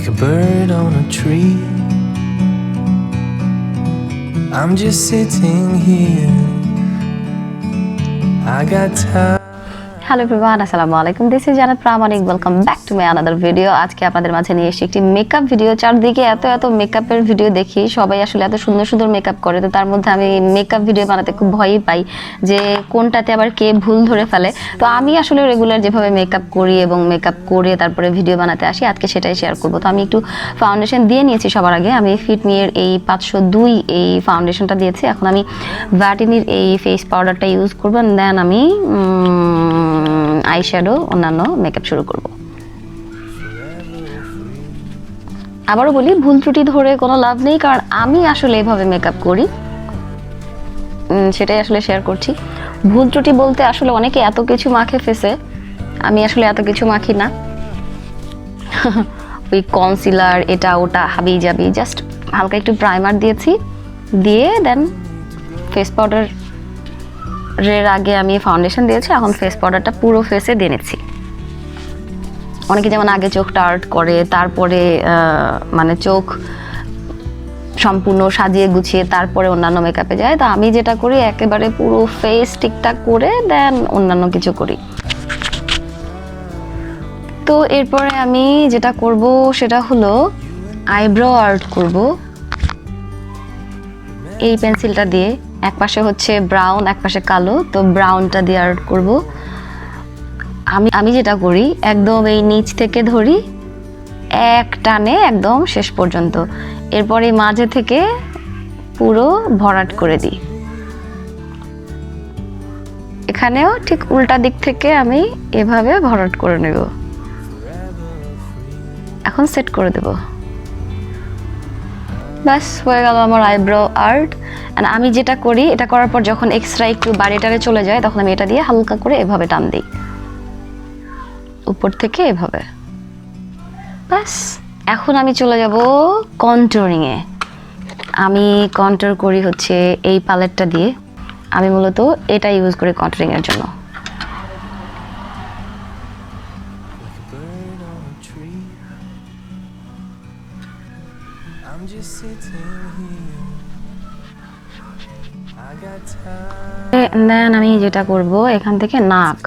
like a bird on a tree. I'm just sitting here. I got time. Hello everyone, আসসালামু আলাইকুম। This is Jannat Pramanik. Welcome back to my another video. আজকে আপনাদের মাঝে নিয়ে এসেছি একটি মেকআপ ভিডিও। চারদিকে এত মেকআপের ভিডিও দেখি, সবাই আসলে এত সুন্দর মেকআপ করে, তো তার মধ্যে আমি মেকআপ ভিডিও বানাতে খুব ভয়ই পাই যে কোনটাতে আবার কে ভুল ধরে ফেলে। তো আমি আসলে রেগুলার যেভাবে মেকআপ করি এবং মেকআপ করে তারপরে ভিডিও বানাতে আসি, আজকে সেটাই শেয়ার করবো। তো আমি একটু ফাউন্ডেশন দিয়ে নিয়েছি। সবার আগে আমি ফিটমির এই 502 এই ফাউন্ডেশনটা দিয়েছি। এখন আমি ভ্যাটিনির এই ফেস পাউডারটা ইউজ করবো, দেন আমি আইশ্যাডো অন্যান্য মেকআপ শুরু করব। আবারও বলি, ভুল ত্রুটি ধরে কোনো লাভ নেই, কারণ আমি আসলে এভাবে মেকআপ করি, সেটাই আসলে শেয়ার করছি। ভুল ত্রুটি বলতে আসলে অনেকে এত কিছু মাখে ফেসে, আমি আসলে এত কিছু মাখি না। ওই কনসিলার এটা ওটা হাবি যাবি, জাস্ট হালকা একটু প্রাইমার দিয়েছি, দিয়ে দেন ফেস পাউডার এর আগে আমি ফাউন্ডেশন দিয়েছি, এখন ফেস পাউডারটা পুরো ফেসে দিয়ে নিচ্ছি। অনেকে যেমন আগে চোখটা আর্ট করে, তারপরে মানে চোখ সম্পূর্ণ সাজিয়ে গুছিয়ে তারপরে অন্যান্য মেকআপে যায়। তো আমি যেটা করি, একেবারে পুরো ফেস ঠিকঠাক করে দেন অন্যান্য কিছু করি। তো এরপরে আমি যেটা করব সেটা হলো আইব্রো আর্ট করব এই পেন্সিলটা দিয়ে। এক পাশে হচ্ছে ব্রাউন, এক পাশে কালো, তো ব্রাউনটা দিয়ে আর্ট করব। আমি যেটা করি, একদম এই নিচ থেকে ধরি এক টানে একদম শেষ পর্যন্ত, এরপরে মাঝে থেকে পুরো ভরাট করে দিই। এখানেও ঠিক উল্টা দিক থেকে আমি এভাবে ভরাট করে নেব। এখন সেট করে দেব। ব্যাস হয়ে গেল আমার আইব্রো আর্ট। আর আমি যেটা করি, এটা করার পর যখন এক্সট্রা একটু বাড়িটারে চলে যায়, তখন আমি এটা দিয়ে হালকা করে এভাবে টান দিই উপর থেকে এভাবে। ব্যাস এখন আমি চলে যাব কন্টুরিংয়ে। আমি কন্টুর করি হচ্ছে এই প্যালেটটা দিয়ে। আমি মূলত এটা ইউজ করি কন্টুরিংয়ের জন্য। দেন আমি যেটা করব, এখান থেকে নাক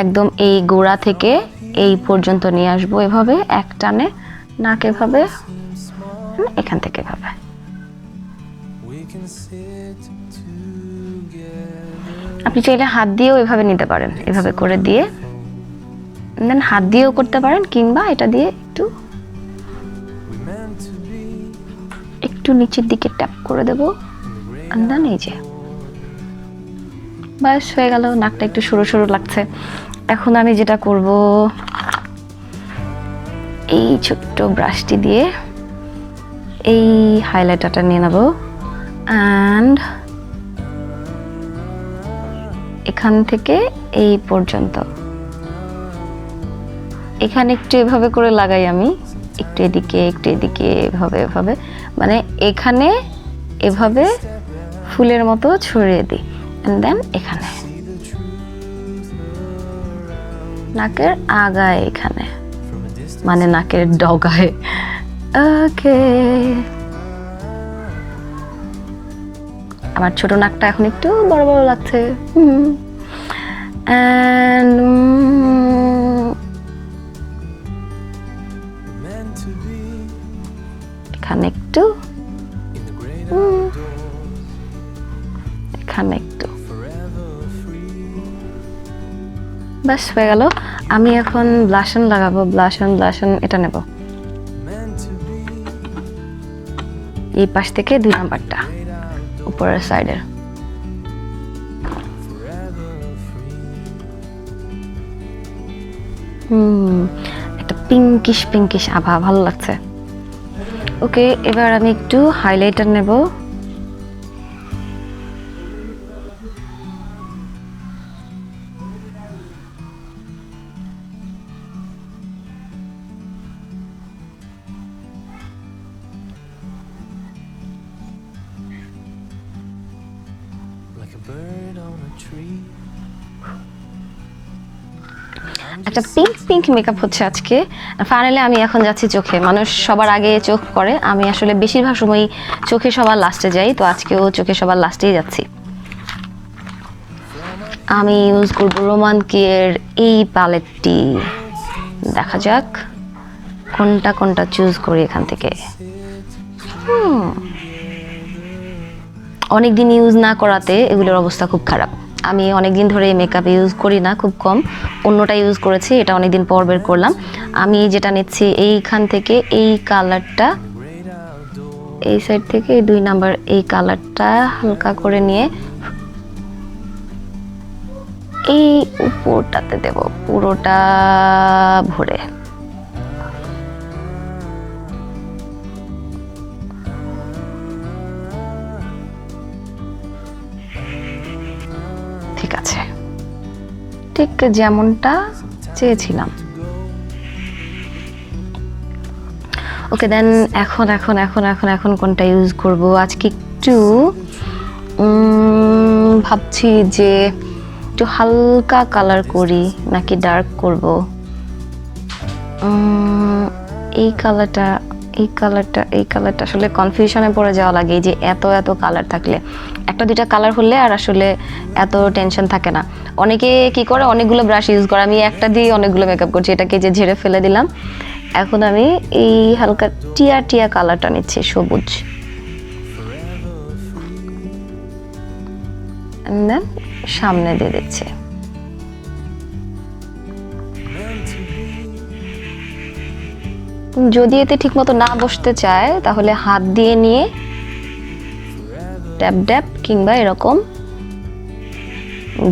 একদম এই গোড়া থেকে এই পর্যন্ত নিয়ে আসবো এভাবে এক টানে, নাক এভাবে, এখান থেকে এভাবে। আপনি চাইলে হাত দিয়েও এভাবে নিতে পারেন, এভাবে করে দিয়ে দেন হাত দিয়েও করতে পারেন, কিংবা এটা দিয়ে একটু নিচের দিকে ট্যাপ করে দেবো। দেন এই যে ব্যাস হয়ে গেল। নাকটা একটু সরু লাগছে। এখন আমি যেটা করব, এই ছোট্ট ব্রাশটি দিয়ে এই হাইলাইটারটা নিয়ে নেব, অ্যান্ড এখান থেকে এই পর্যন্ত এখানে একটু এভাবে করে লাগাই আমি, একটু এদিকে এভাবে, মানে এখানে এভাবে ফুলের মতো ছড়িয়ে দিই। এন্ড দেন এখানে নাকের আগায়, এখানে মানে নাকের ডগায়। ওকে, আমার ছোট নাকটা এখন একটু বড় লাগছে। এন্ড এখানে একটু, এখানে একটু, ব্যাস হয়ে গেল। আমি এখন ব্লাশন লাগাবো। ব্লাশন এটা নেব এই পাশ থেকে 2 নাম্বারটা উপরের সাইডের। একটা পিঙ্কিশ আভা, ভালো লাগছে। ওকে, এবার আমি একটু হাইলাইটার নেব। একটা পিঙ্ক পিঙ্ক মেকআপ হচ্ছে আজকে। ফাইনালি আমি এখন যাচ্ছি চোখে। মানুষ সবার আগে চোখ করে, আমি আসলে বেশিরভাগ সময় চোখে সবার লাস্টে যাই, তো আজকেও চোখে সবার লাস্টেই যাচ্ছি। আমি ইউজ করব রোমানকের এই প্যালেটটি। দেখা যাক কোনটা কোনটা চুজ করি এখান থেকে। অনেকদিন ইউজ না করাতে এগুলোর অবস্থা খুব খারাপ। আমি অনেকদিন ধরে মেকআপ ইউজ করি না, খুব কম। অন্যটা ইউজ করেছি, এটা অনেকদিন পর বের করলাম। আমি যেটা নিচ্ছি এইখান থেকে এই কালারটা, এই সাইড থেকে এই 2 নাম্বার এই কালারটা হালকা করে নিয়ে এই উপরটাতে দেব, পুরোটা ভরে। ঠিক আছে, ঠিক যেমনটা চেয়েছিলাম। ওকে দেন এখন এখন এখন এখন এখন কোনটা ইউজ করব? আজকে একটু ভাবছি যে একটু হালকা কালার করি নাকি ডার্ক করব। এই কালারটা এই কালারটা এই কালারটা আসলে কনফিউশনে পড়ে যাওয়া লাগে, যে এত এত কালার থাকলে। একটা দুইটা কালার হলে আর আসলে এত টেনশন থাকে না। অনেকে কি করে, অনেকগুলো ব্রাশ ইউজ করে, আমি একটা দিয়ে অনেকগুলো মেকআপ করছি। এটাকে যে ঝেড়ে ফেলে দিলাম। এখন আমি এই হালকা টিয়া টিয়া কালারটা নিচ্ছি, সবুজ। দেন সামনে দিয়ে দিচ্ছি। যদি এতে ঠিক মতো না বসতে চায় তাহলে হাত দিয়ে নিয়ে ট্যাপ ট্যাপ কিংবা এরকম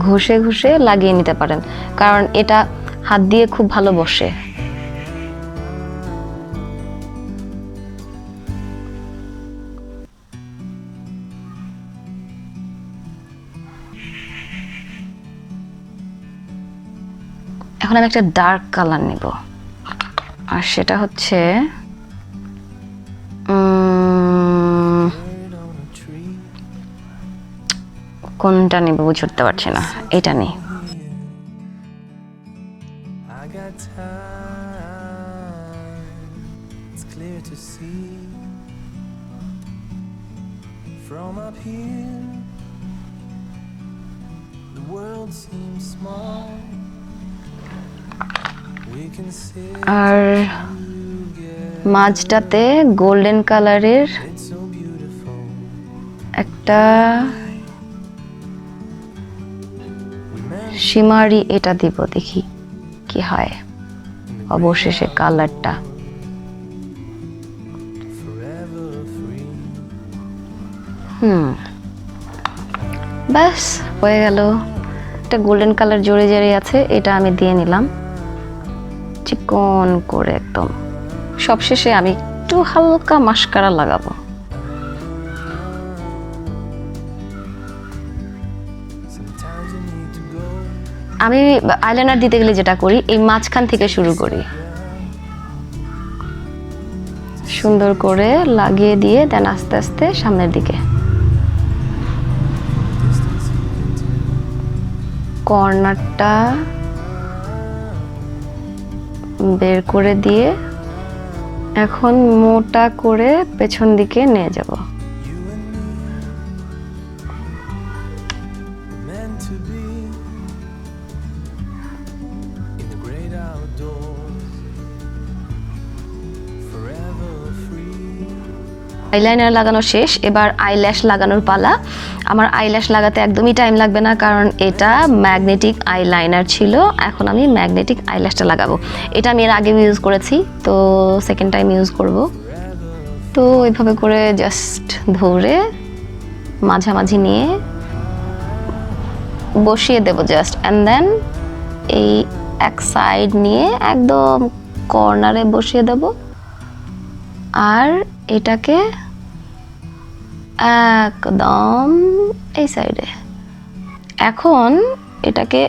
ঘষে ঘষে লাগিয়ে নিতে পারেন, কারণ এটা হাত দিয়ে খুব ভালো বসে। এখন আমি একটা ডার্ক কালার নিব, আর সেটা হচ্ছে কোনটা নিব বুঝে উঠতে পারছি না। এটা নেই। I got time, it's clear to see. From up here, the world seems small. We can sit আর মাঝটাতে গোল্ডেন কালারের it's so beautiful. একটা শিমারি এটা দিব, দেখি কি হয় অবশেষে কালারটা। Forever free. ব্যাস হয়ে গেল। একটা গোল্ডেন কালার জড়ে জড়ে আছে, এটা আমি দিয়ে নিলাম চিকন করে একদম। সবশেষে আমি একটু হালকা মাস্কারা লাগাবো। Sometimes you need to go. আমি আইলাইনার দিতে গেলে যেটা করি, এই মাঝখান থেকে শুরু করি, সুন্দর করে লাগিয়ে দিয়ে দেন আস্তে আস্তে সামনের দিকে কর্নারটা বের করে দিয়ে এখন মোটা করে পেছন দিকে নিয়ে যাব। Meant to be in the great outdoors. Forever free. Eyeliner লাগানো শেষ, এবার আইল্যাশ লাগানোর পালা। আমার আইল্যাশ লাগাতে একদমই টাইম লাগবে না, কারণ এটা ম্যাগনেটিক আইলাইনার ছিল। এখন আমি ম্যাগনেটিক আইল্যাশটা লাগাবো। এটা আমি এর আগে ইউজ করেছি, তো সেকেন্ড টাইম ইউজ করব। তো এইভাবে করে জাস্ট ধরে মাঝামাঝি নিয়ে বসিয়ে দেব জাস্ট, অ্যান্ড দেন এই এক সাইড নিয়ে একদম কর্নারে বসিয়ে দেব, আর এটাকে একদম এই সাইডে। এখন এটাকে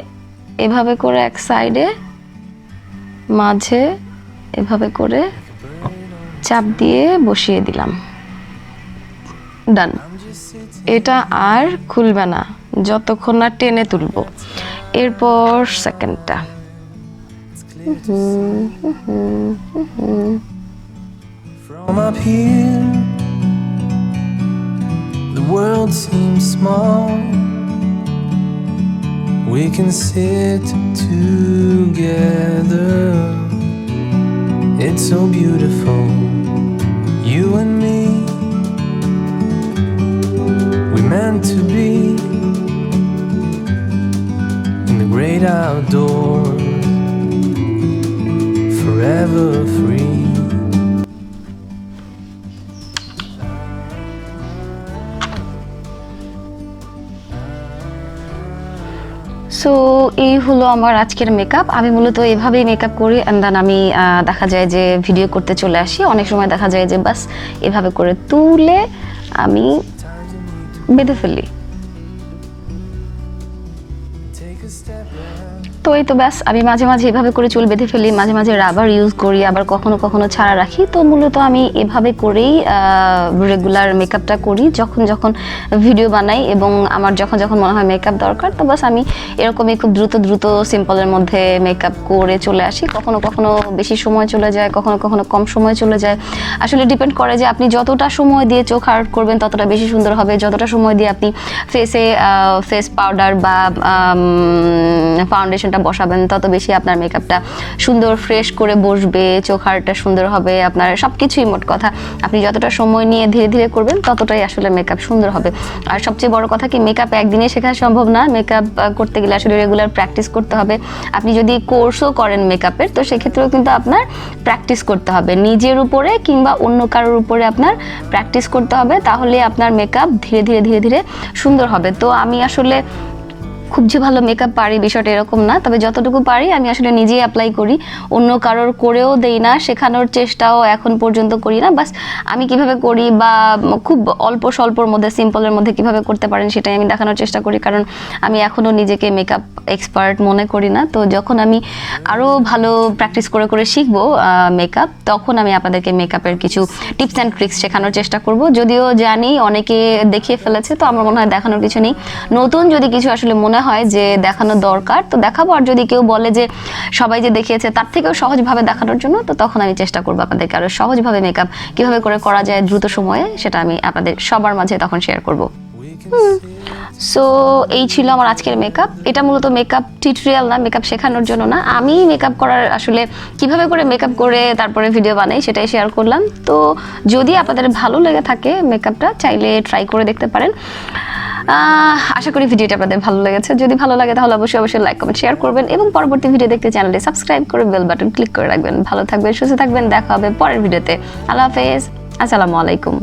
এভাবে করে এক সাইডে মাঝে এভাবে করে চাপ দিয়ে বসিয়ে দিলাম। ডান। এটা আর খুলবে না যতক্ষণ না টেনে তুলবো। এরপর সেকেন্ডটা clear to see. From up here, the world seems small. We can sit together. It's so beautiful, you and me. We meant to be in the great outdoors, forever free. So এই হলো আমার আজকের makeup. আমি মূলত এভাবেই makeup করি and then আমি দেখা যায় যে ভিডিও করতে চলে আসি। অনেক সময় দেখা যায় যে বাস এভাবে করে তুলে আমি বেঁধে ফেলি। Take a step back. তো এই তো ব্যাস আমি মাঝে মাঝে এভাবে করে চুল বেঁধে ফেলি, মাঝে মাঝে রাবার ইউজ করি, আবার কখনো কখনো ছাড়া রাখি। তো মূলত আমি এভাবে করেই রেগুলার মেকআপটা করি যখন যখন ভিডিও বানাই, এবং আমার যখন যখন মনে হয় মেকআপ দরকার তো বাস আমি এরকমই খুব দ্রুত দ্রুত সিম্পলের মধ্যে মেকআপ করে চলে আসি। কখনো কখনো বেশি সময় চলে যায়, কখনো কখনো কম সময় চলে যায়। আসলে ডিপেন্ড করে যে আপনি যতটা সময় দিয়ে চোখ আর্ট করবেন ততটা বেশি সুন্দর হবে, যতটা সময় দিয়ে আপনি ফেস পাউডার বা ফাউন্ডেশনটা বসাবেন তত বেশি আপনার মেকআপটা সুন্দর ফ্রেশ করে বসবে, চোখ আর্টটা সুন্দর হবে, আপনার সব কিছুই মোট কথা আপনি যতটা সময় নিয়ে ধীরে ধীরে করবেন ততটাই আসলে মেকআপ সুন্দর হবে। আর সবচেয়ে বড় কথা কি, মেকআপ একদিনে শেখা সম্ভব না। মেকআপ করতে গেলে আসলে রেগুলার প্র্যাকটিস করতে হবে। আপনি যদি কোর্সও করেন মেকআপের তো সেক্ষেত্রেও কিন্তু আপনার প্র্যাকটিস করতে হবে, নিজের উপরে কিংবা অন্য কারোর উপরে আপনার প্র্যাকটিস করতে হবে, তাহলে আপনার মেকআপ ধীরে ধীরে ধীরে ধীরে সুন্দর হবে। তো আমি আসলে খুব যে ভালো মেকআপ পারি বিষয়টা এরকম না, তবে যতটুকু পারি আমি আসলে নিজেই অ্যাপ্লাই করি, অন্য কারোর করেও দেই না, শেখানোর চেষ্টাও এখন পর্যন্ত করি না। বাস আমি কিভাবে করি বা খুব অল্প স্বল্পর মধ্যে সিম্পলের মধ্যে কিভাবে করতে পারেন সেটাই আমি দেখানোর চেষ্টা করি, কারণ আমি এখনও নিজেকে মেকআপ এক্সপার্ট মনে করি না। তো যখন আমি আরও ভালো প্র্যাকটিস করে করে শিখবো মেকআপ, তখন আমি আপনাদেরকে মেকআপের কিছু টিপস অ্যান্ড ট্রিক্স শেখানোর চেষ্টা করব। যদিও জানি অনেকে দেখিয়ে ফেলেছে, তো আমার মনে হয় দেখানোর কিছু নেই। নতুন যদি কিছু আসলে মনে হয় যে দেখানো দরকার তো দেখাবো, আর যদি কেউ বলে যে সবাই যে দেখিয়েছে তার থেকেও সহজভাবে দেখানোর জন্য, তো তখন আমি চেষ্টা করবো আপনাদেরকে আরো সহজভাবে মেকআপ কিভাবে করে করা যায় দ্রুত সময়ে, সেটা আমি আপনাদের সবার মাঝে তখন শেয়ার করব। সো এই ছিল আমার আজকের মেকআপ। এটা মূলত মেকআপ টিউটোরিয়াল না, মেকআপ শেখানোর জন্য না, আমি মেকআপ করার আসলে কিভাবে করে মেকআপ করে তারপরে ভিডিও বানাই সেটাই শেয়ার করলাম। তো যদি আপনাদের ভালো লেগে থাকে মেকআপটা, চাইলে ট্রাই করে দেখতে পারেন। আশা করি ভিডিওটা আপনাদের ভালো লেগেছে। যদি ভালো লাগে তাহলে অবশ্যই অবশ্যই লাইক কমেন্ট শেয়ার করবেন, এবং পরবর্তী ভিডিও দেখতে চ্যানেলটি সাবস্ক্রাইব করে বেল বাটন ক্লিক করে রাখবেন। ভালো থাকবেন, সুস্থ থাকবেন, দেখা হবে পরের ভিডিওতে। আল্লাহ হাফেজ, আসসালামু আলাইকুম।